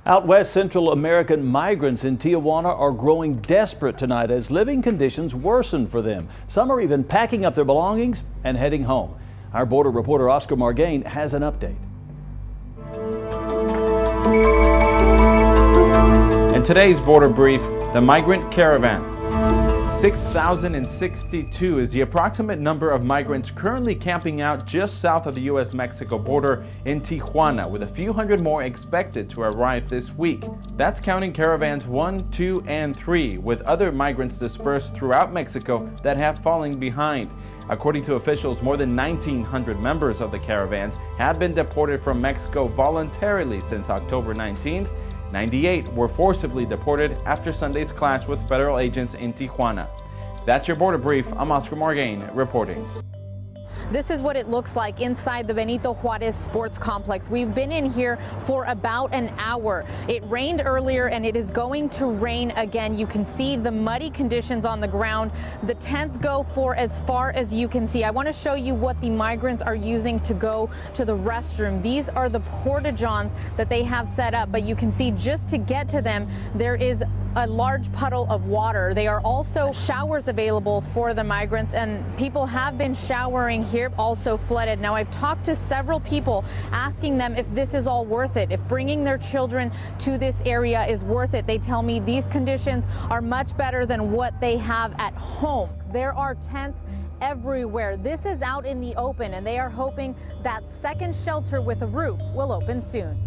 Out west, Central American migrants in Tijuana are growing desperate tonight as living conditions worsen for them. Some are even packing up their belongings and heading home. Our border reporter Oscar Margain has an update. In today's border brief, the Migrant Caravan. 6,062 is the approximate number of migrants currently camping out just south of the U.S.-Mexico border in Tijuana, with a few hundred more expected to arrive this week. That's counting caravans 1, 2, and 3, with other migrants dispersed throughout Mexico that have fallen behind. According to officials, more than 1,900 members of the caravans have been deported from Mexico voluntarily since October 19th. 98 were forcibly deported after Sunday's clash with federal agents in Tijuana. That's your border brief. I'm Oscar Margain reporting. This is what it looks like inside the Benito Juarez Sports Complex. We've been in here for about an hour. It rained earlier and it is going to rain again. You can see the muddy conditions on the ground. The tents go for as far as you can see. I want to show you what the migrants are using to go to the restroom. These are the porta-johns that they have set up, but you can see just to get to them, there is a large puddle of water. There are also showers available for the migrants, and people have been showering here, also flooded. Now, I've talked to several people asking them if this is all worth it, if bringing their children to this area is worth it. They tell me these conditions are much better than what they have at home. There are tents everywhere. This is out in the open, and they are hoping that second shelter with a roof will open soon.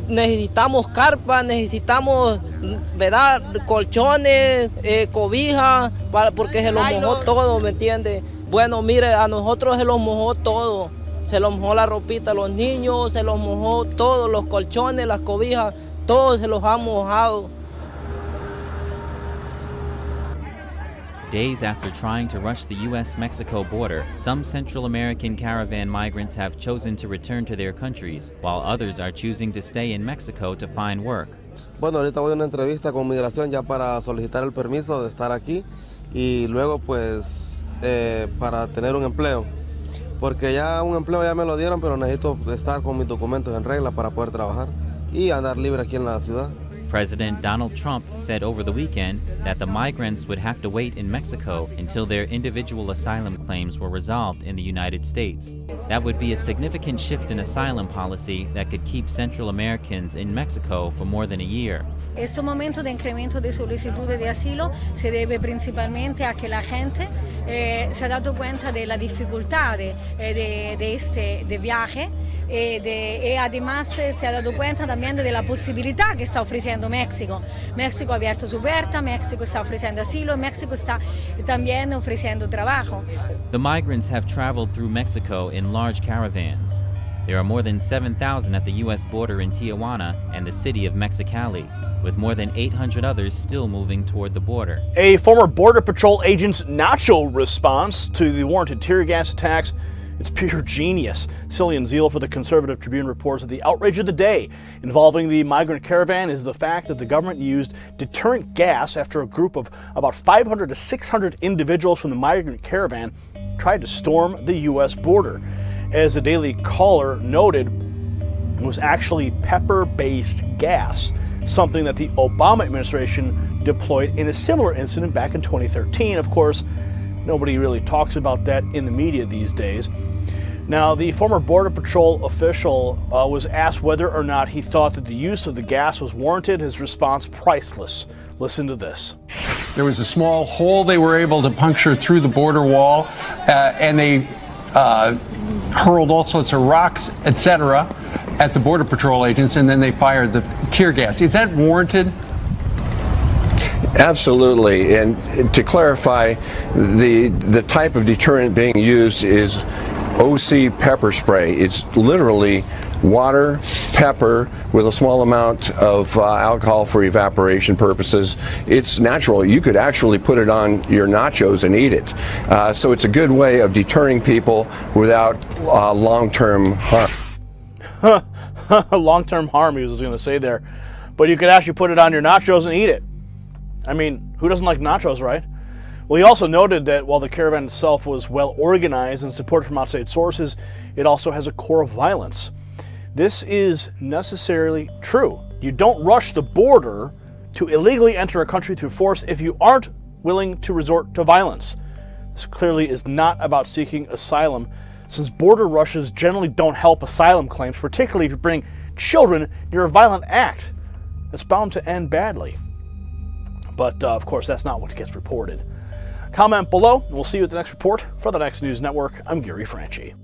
Necesitamos carpa, necesitamos, ¿verdad?, colchones, cobijas, porque se los mojó todo, ¿me entiende? Bueno, mire, a nosotros se los mojó todo. Se los mojó la ropita a los niños, se los mojó todo, los colchones, las cobijas, todos se los ha mojado. Days after trying to rush the U.S.-Mexico border, some Central American caravan migrants have chosen to return to their countries, while others are choosing to stay in Mexico to find work. Bueno, ahorita voy a una entrevista con Migración ya para solicitar el permiso de estar aquí y luego pues para tener un empleo. Porque ya un empleo ya me lo dieron, pero necesito estar con mis documentos en regla para poder trabajar y andar libre aquí en la ciudad. President Donald Trump said over the weekend that the migrants would have to wait in Mexico until their individual asylum claims were resolved in the United States. That would be a significant shift in asylum policy that could keep Central Americans in Mexico for more than a year. Este momento de incremento de solicitudes de asilo se debe principalmente a que la gente se ha dado cuenta de la dificultad de este viaje y además se ha dado cuenta también de la posibilidad que está ofreciendo México. México ha abierto su puerta, México está ofreciendo asilo, México está también ofreciendo trabajo. The migrants have traveled through Mexico in large caravans. There are more than 7,000 at the U.S. border in Tijuana and the city of Mexicali, with more than 800 others still moving toward the border. A former Border Patrol agent's nacho response to the warranted tear gas attacks, it's pure genius. Cillian Zeal for the Conservative Tribune reports that the outrage of the day involving the migrant caravan is the fact that the government used deterrent gas after a group of about 500 to 600 individuals from the migrant caravan tried to storm the U.S. border. As the Daily Caller noted, it was actually pepper-based gas, something that the Obama administration deployed in a similar incident back in 2013. Of course, nobody really talks about that in the media these days. Now, the former Border Patrol official was asked whether or not he thought that the use of the gas was warranted. His response, priceless. Listen to this. There was a small hole they were able to puncture through the border wall, and they hurled all sorts of rocks, etc., at the Border Patrol agents, and then they fired the tear gas. Is that warranted? Absolutely. And to clarify, the type of deterrent being used is OC pepper spray. It's literally water, pepper, with a small amount of alcohol for evaporation purposes. It's natural. You could actually put it on your nachos and eat it. So it's a good way of deterring people without long-term harm. Long-term harm, he was going to say there. But you could actually put it on your nachos and eat it. I mean, who doesn't like nachos, right? Well, he also noted that while the caravan itself was well organized and supported from outside sources, it also has a core of violence. This is necessarily true. You don't rush the border to illegally enter a country through force if you aren't willing to resort to violence. This clearly is not about seeking asylum, since border rushes generally don't help asylum claims, particularly if you bring children near a violent act that's bound to end badly. But of course, that's not what gets reported. Comment below, and we'll see you at the next report. For the Next News Network, I'm Gary Franchi.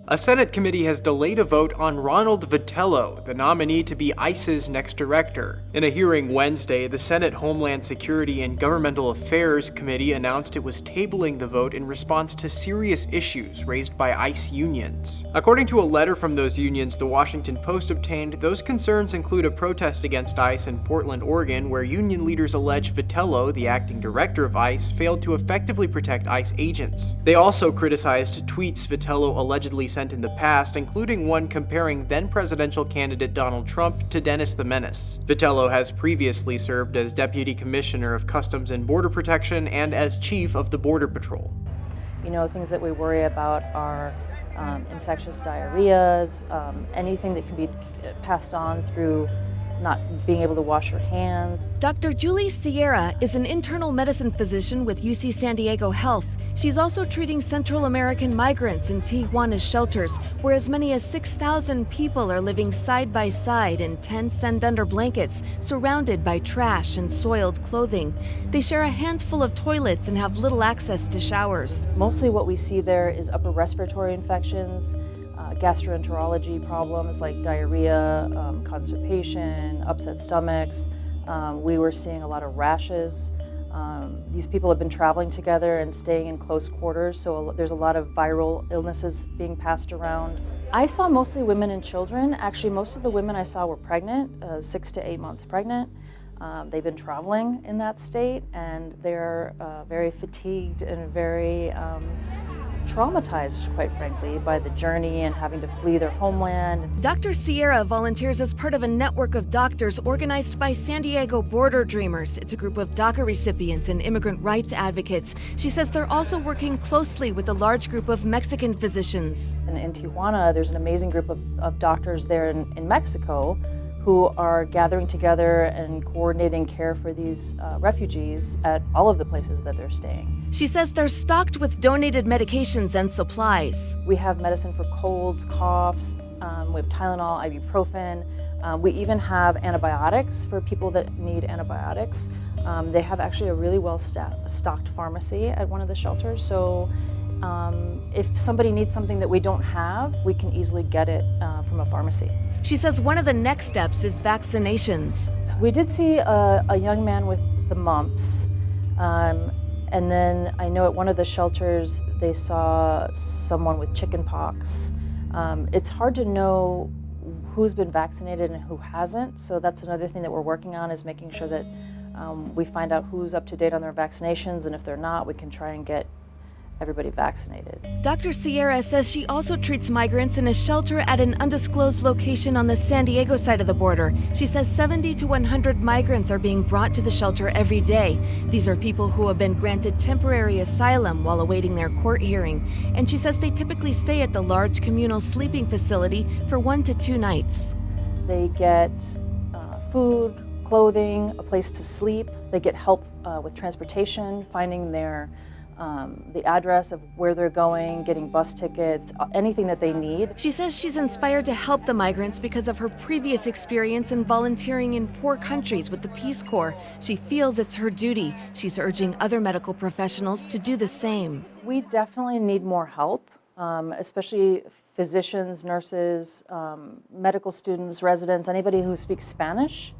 A Senate committee has delayed a vote on Ronald Vitello, the nominee to be ICE's next director. In a hearing Wednesday, the Senate Homeland Security and Governmental Affairs Committee announced it was tabling the vote in response to serious issues raised by ICE unions. According to a letter from those unions the Washington Post obtained, those concerns include a protest against ICE in Portland, Oregon, where union leaders allege Vitello, the acting director of ICE, failed to effectively protect ICE agents. They also criticized tweets Vitello allegedly sent in the past, including one comparing then-presidential candidate Donald Trump to Dennis the Menace. Vitello has previously served as Deputy Commissioner of Customs and Border Protection and as Chief of the Border Patrol. You know, things that we worry about are infectious diarrheas, anything that can be passed on through not being able to wash your hands. Dr. Julie Sierra is an internal medicine physician with UC San Diego Health. She's also treating Central American migrants in Tijuana's shelters, where as many as 6,000 people are living side by side in tents and under blankets, surrounded by trash and soiled clothing. They share a handful of toilets and have little access to showers. Mostly what we see there is upper respiratory infections, gastroenterology problems like diarrhea, constipation, upset stomachs. We were seeing a lot of rashes. These people have been traveling together and staying in close quarters, so there's a lot of viral illnesses being passed around. I saw mostly women and children. Actually, most of the women I saw were pregnant, 6 to 8 months pregnant. They've been traveling in that state, and they're very fatigued and very traumatized, quite frankly, by the journey and having to flee their homeland. Dr. Sierra volunteers as part of a network of doctors organized by San Diego Border Dreamers. It's a group of DACA recipients and immigrant rights advocates. She says they're also working closely with a large group of Mexican physicians. In Tijuana, there's an amazing group of doctors there in Mexico who are gathering together and coordinating care for these refugees at all of the places that they're staying. She says they're stocked with donated medications and supplies. We have medicine for colds, coughs, we have Tylenol, ibuprofen. We even have antibiotics for people that need antibiotics. They have actually a really well-stocked pharmacy at one of the shelters, so if somebody needs something that we don't have, we can easily get it from a pharmacy. She says one of the next steps is vaccinations. So we did see a young man with the mumps, and then I know at one of the shelters they saw someone with chicken pox. It's hard to know who's been vaccinated and who hasn't, so that's another thing that we're working on, is making sure that we find out who's up to date on their vaccinations, and if they're not, we can try and get everybody vaccinated. Dr. Sierra says she also treats migrants in a shelter at an undisclosed location on the San Diego side of the border. She says 70 to 100 migrants are being brought to the shelter every day. These are people who have been granted temporary asylum while awaiting their court hearing. And she says they typically stay at the large communal sleeping facility for 1 to 2 nights. They get food, clothing, a place to sleep. They get help with transportation, finding the address of where they're going, getting bus tickets, anything that they need. She says she's inspired to help the migrants because of her previous experience in volunteering in poor countries with the Peace Corps. She feels it's her duty. She's urging other medical professionals to do the same. We definitely need more help, especially physicians, nurses, medical students, residents, anybody who speaks Spanish.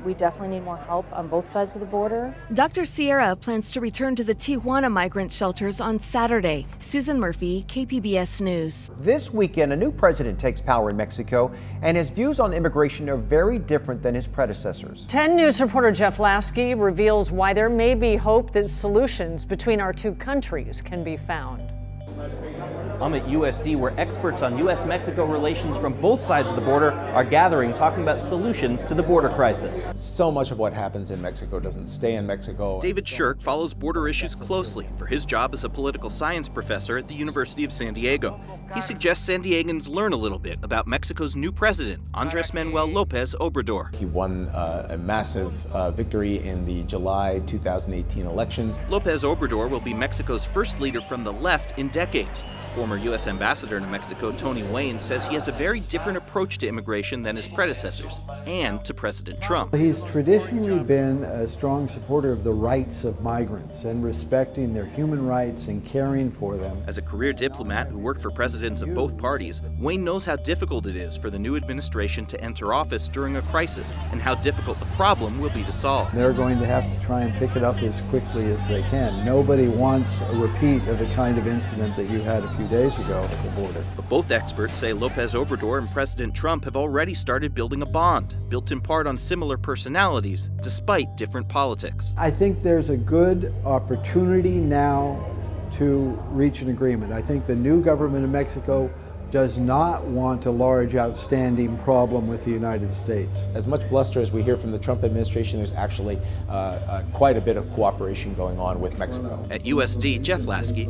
We definitely need more help on both sides of the border. Dr. Sierra plans to return to the Tijuana migrant shelters on Saturday. Susan Murphy, KPBS News. This weekend, a new president takes power in Mexico, and his views on immigration are very different than his predecessors. 10 News reporter Jeff Lasky reveals why there may be hope that solutions between our two countries can be found. I'm at USD, where experts on U.S.-Mexico relations from both sides of the border are gathering, talking about solutions to the border crisis. So much of what happens in Mexico doesn't stay in Mexico. David Shirk follows border issues closely for his job as a political science professor at the University of San Diego. He suggests San Diegans learn a little bit about Mexico's new president, Andrés Manuel López Obrador. He won a massive victory in the July 2018 elections. López Obrador will be Mexico's first leader from the left in decades. Former U.S. Ambassador to Mexico Tony Wayne says he has a very different approach to immigration than his predecessors, and to President Trump. He's traditionally been a strong supporter of the rights of migrants and respecting their human rights and caring for them. As a career diplomat who worked for presidents of both parties, Wayne knows how difficult it is for the new administration to enter office during a crisis, and how difficult the problem will be to solve. They're going to have to try and pick it up as quickly as they can. Nobody wants a repeat of the kind of incident that you had a few days ago at the border. But both experts say López Obrador and President Trump have already started building a bond, built in part on similar personalities, despite different politics. I think there's a good opportunity now to reach an agreement. I think the new government of Mexico does not want a large outstanding problem with the United States. As much bluster as we hear from the Trump administration, there's actually quite a bit of cooperation going on with Mexico. At USD, Jeff Lasky.